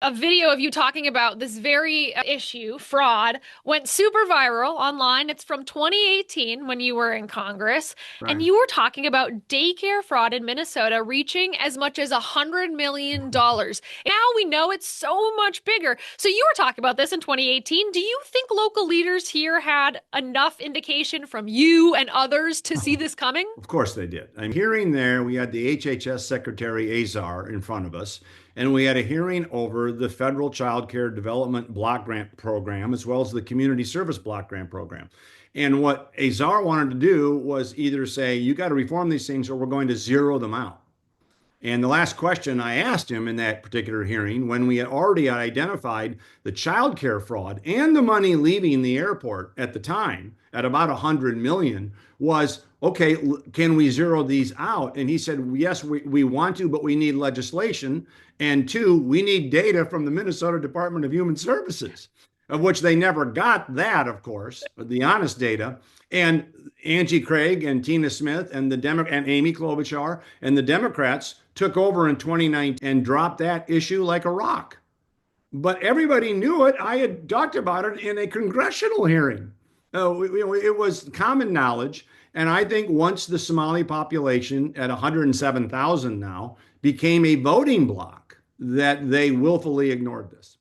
a video of you talking about this very issue, fraud, went super viral online. It's from 2018 when you were in Congress, and Right. you were talking about daycare fraud in Minnesota reaching as much as $100 million. Now we know it's so much bigger. So you were talking about this in 2018. Do you think local leaders here had enough indication from you and others to see this coming? Of course they did. I'm hearing there, we had the HHS Secretary Azar in front of us, and we had a hearing over the Federal Child Care Development Block Grant Program, as well as the Community Service Block Grant Program. And what Azar wanted to do was either say, you got to reform these things or we're going to zero them out. And the last question I asked him in that particular hearing, when we had already identified the child care fraud and the money leaving the airport at the time at about 100 million, was okay, can we zero these out? And he said, yes, we want to, but we need legislation. And two, we need data from the Minnesota Department of Human Services, of which they never got that, of course, the honest data. And Angie Craig and Tina Smith and and Amy Klobuchar and the Democrats took over in 2019 and dropped that issue like a rock. But everybody knew it. I had talked about it in a congressional hearing. It was common knowledge. And I think once the Somali population at 107,000 now became a voting bloc, that they willfully ignored this.